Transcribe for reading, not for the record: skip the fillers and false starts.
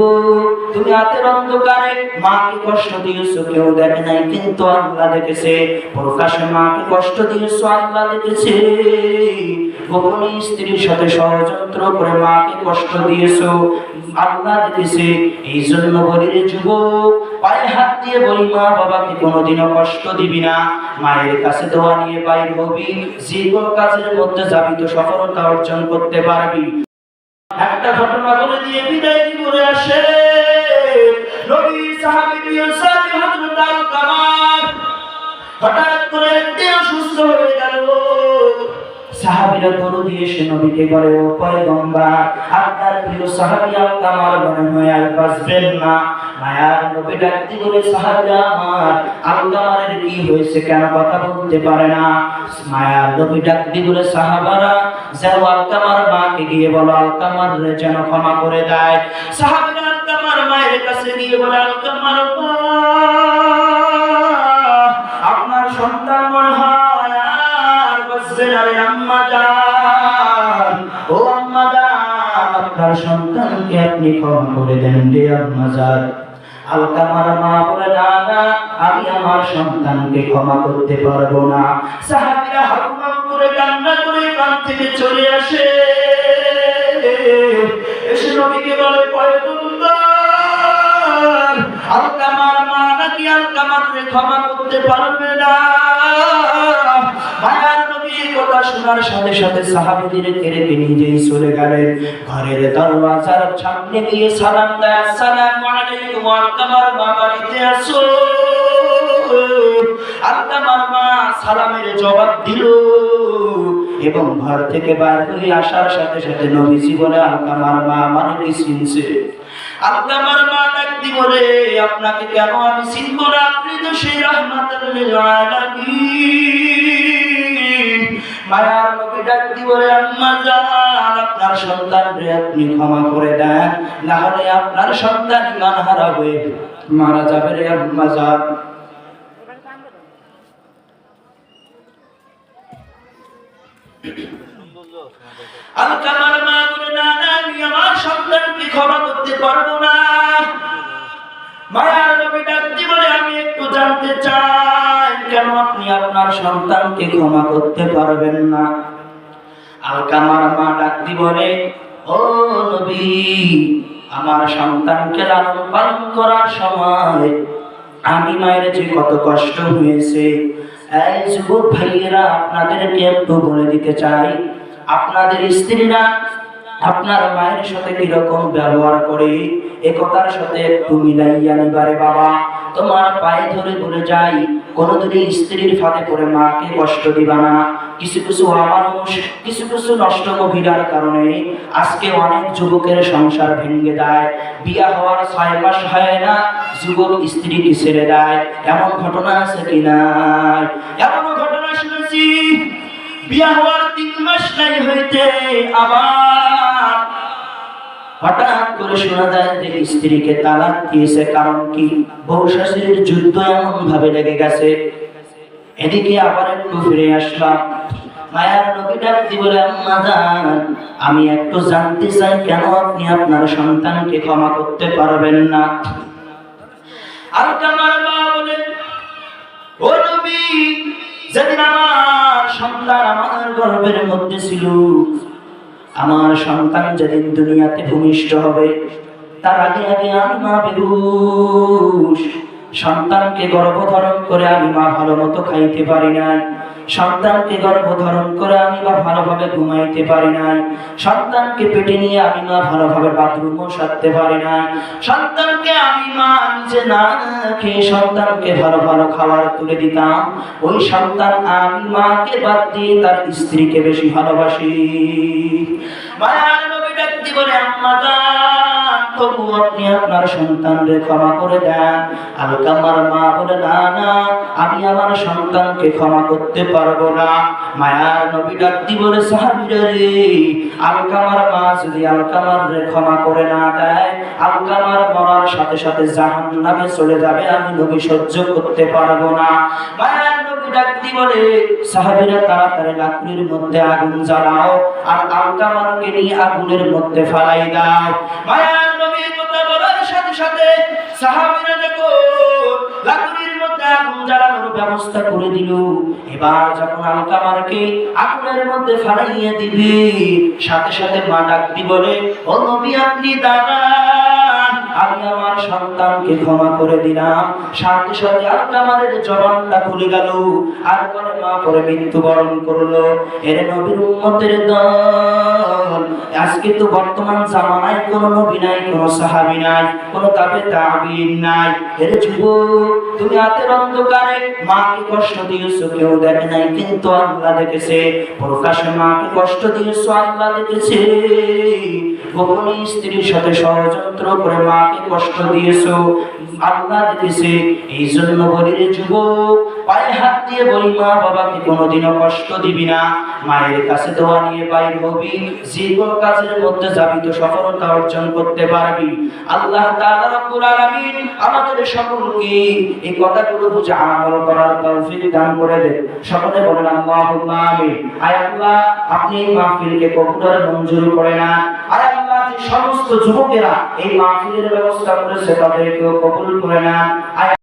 যুবক, তুমি রাতের অন্ধকারে মাকে কষ্ট দিয়েছো, কেউ দেখে নাই, কিন্তু আল্লাহ দেখেছে। প্রকাশ্যে মাকে কষ্ট দিয়েছো, আল্লাহ দেখেছে। গোপনে স্ত্রীর সাথে ষড়যন্ত্র করে মাকে কষ্ট দিয়েছো, আল্লাহ দেখেছে। এই জন্য বলি রে যুবক, পায়ে হাত দিয়ে বলি, মা বাবাকে কোনোদিনও কষ্ট দিবি না। মায়ের কাছে দোয়া নিয়ে বাইর হবি, যে কোনো কাজের মধ্যে যাবি তো সফলতা অর্জন করতে পারবি। একটা ঘটনা বলে দিয়ে বিদায় করে আসে। নবী সাহাবী সাহাবী হযরত আল-কামার হঠাৎ করে একদিন অসুস্থ হয়ে গেল। সাহাবীরা দরুদ দিয়ে এসে নবীকে বলে, ও পয়গম্বর, আপনার প্রিয় সাহাবী আল-কামার মনে হয় আর বাঁচবেন না। মায়ার নবী ডাকতে বলে, সাহাবীরা আমার, আল-কামারের কি হয়েছে, কেন কথা বলতে পারে না? মায়ার নবী ডাকতে বলে, সাহাবারা যাও আল-কামার মাকে গিয়ে বলো আল-কামার যেন ক্ষমা করে দেয়। সাহাবীরা আল-কামার মায়ের কাছে গিয়ে বলে, আল-কামার মা, আপনার সন্তান মনে হয় আর বাঁচবে না রে আম্মা জান। ও আম্মা জান, আপনার সন্তানকে আপনি ক্ষমা করে দেন রে আম্মা জান। আল-কামার মা বলে, না না, আমি আমার সন্তানকে ক্ষমা করতে পারবো না। সাহাবীরা হাউমাউ করে কান্না করে কান থেকে চলে আসে, এসে নবীকে বলে, পয়গম্বর, আল-কামার মা নাকি আল-কামারকে ক্ষমা করতে পারবে না। মায়ার নবীর কথা শোনার সাথে সাথে সাহাবীদেরকে রেখে নিজেই চলে গেলেন। ঘরের দরওয়াজার সামনে গিয়ে সালাম দেয়, আসসালামু আলাইকুম, আল-কামার মা বাড়িতে আসো। আল-কামার মা সালামের জবাব দিল এবং ঘর থেকে বার হয়ে আসার সাথে সাথে নবীজি বলে, আল-কামার মা আমাকে কি চিনছে? আল-কামার মা ডাকতে বলে, আপনাকে কেন আমি চিনব না, আপনি তো সেই রাহমাতুল লিল আলামিন। মায়ার নবী ডাকতে বলে, আম্মা জান, আপনার সন্তানকে আপনি ক্ষমা করে দেন, না হলে আপনার সন্তান ঈমান হারা হয়ে মারা যাবে রে আম্মা জান। আল-কামার মা বলে, না না, আমি আমার সন্তানকে ক্ষমা করতে পারবো না। মায়ার নবী ডাকতে বলে, আমি একটু জানতে চাই, কেন আপনি আপনার সন্তানকে ক্ষমা করতে পারবেন না? আল-কামার মা ডাকতে বলে, ও নবী, আমার সন্তানকে লালন পালন করার সময় আমি মায়ের যে কত কষ্ট হয়েছে, এই যুবক ভাইয়েরা আপনাদেরকে একটু বলে দিতে চাই, আপনাদের স্ত্রীরা আপনার মায়ের সাথে কিরকম ব্যবহার করে এ কথার সাথে একটু মিলাইয়া নিবারে বাবা। তোমার পায়ে ধরে বলে যাই, কোনোদিনই স্ত্রীর ফাঁদে পড়ে মাকে কষ্ট দিবা না। কিছু কিছু অমানুষ, কিছু কিছু নষ্ট মহিলার কারণে আজকে অনেক যুবকের সংসার ভেঙে দেয়। বিয়া হওয়ার 6 মাস হয় না, যুবক স্ত্রীকে ছেড়ে দেয়। এমন ঘটনা আছে কিনা? এমন ঘটনা শুনেছি, বিয়া হওয়ার 3 মাস নাই হইতে আবার হঠাৎ করে শোনা যায় যে স্ত্রীকে তালাক দিয়েছে। কারণ কি? বউ শাশুড়ির যুদ্ধ এমন ভাবে লেগে গেছে। এদিকে আবার একটু ফিরে আসলাম, মায়ার নবী ডাকতে বলে, আম্মা জান, আমি একটু জানতে চাই, কেন আপনি আপনার সন্তানকে ক্ষমা করতে পারবেন না? আল-কামার মা বলে, ও নবী, যেদিন আমার সন্তান আমার গর্ভের মধ্যে ছিল, আমার সন্তান যেদিন দুনিয়াতে ভূমিষ্ঠ হবে, তার আগে আগে আমি মা বেহুশ। সন্তানকে গর্ভধারণ করে আমি মা ভালো মতো খাইতে পারি নাই, সন্তানকে গর্ভধারণ করে আমি মা ভালোভাবে ঘুমাইতে পারি নাই, সন্তানকে পেটে নিয়ে আমি মা ভালোভাবে বাথরুমও সারতে পারি নাই, সন্তানকে আমি মা নিজে না খেয়ে সন্তানকে ভালো ভালো খাবার তুলে দিতাম। ওই সন্তান আমি মাকে বাদ দিয়ে তার স্ত্রীকে বেশি ভালোবাসি। মায়ার নবী ডাকতে বলে, আম্মা জান, তবু আপনি আপনার সন্তানকে ক্ষমা করে দেন। আল-কামার মা বলে, না না, আমি আমার সন্তানকে ক্ষমা করতে পারবো না। মায়ার নবী ডাকতে বলে, সাহাবীরা রে, আল-কামার মা যদি আল-কামারকে ক্ষমা করে না দেয়, আল-কামার মরার সাথে সাথে জাহান্নামে চলে যাবে, আমি নবী সহ্য করতে পারবো না। মায়ার নবী ডাকতে বলে, সাহাবীরা তাড়াতাড়ি লাকড়ির মধ্যে আগুন জ্বালাও আর আল-কামারকে নিয়ে আগুনের মধ্যে ফালাই দাও। মায়ার নবী কথা বলার ব্যবস্থা করে দিল। এবার যখন আলকামারকে আগুনের মধ্যে ফালাইয়া দিবে, সাথে সাথে মা ডাক দি বলে, ও নবী আপনি দাঁড়ান, আমি আমার সন্তানকে ক্ষমা করে দিলাম। সাথে সাথে আলকামারের জবানটা খুলে গেল, আর কলেমা পড়ে মৃত্যুবরণ করলো। এর নবীর উম্মতের দল, আজকে তো বর্তমান জামানায় কোনো নবী নাই, কোনো সাহাবী নাই, কোনো তাবে তাবিঈন নাই। এর যুবক, তুমি রাতের অন্ধকারে মাকে কষ্ট দিয়েছো, কেউ দেখে নাই, কিন্তু আল্লাহ দেখেছে। প্রকাশে মাকে কষ্ট দিয়েছো, আল্লাহ দেখেছে। গোপনে স্ত্রীর সাথে ষড়যন্ত্র করে মাকে কষ্ট দিয়েছো, আল্লাহ দেখেছে। এই জন্য বলি রে যুবক, পায়ে হাত দিয়ে বলি, মা বাবাকে কোনোদিনও কষ্ট দিবি না। মায়ের কাছে দোয়া নিয়ে বাইর হবি, যে কোনো কাজের মধ্যে যাবি তো সফলতা অর্জন করতে পারবি। আল্লাহ তাআলা রব্বুল আলামিন আমাদের সকলকে এই কথাগুলো বুঝে আমল করার তৌফিক দান করে দেন। সকলে বলেন আল্লাহুম্মা আমিন। আয় আল্লাহ, আপনি এই মাহফিলকে কবুল আর মঞ্জুর করে না। আয় আল্লাহ, যে সমস্ত যুবকেরা এই মাহফিলের ব্যবস্থা করেছে তাদেরকেও কবুল করে না।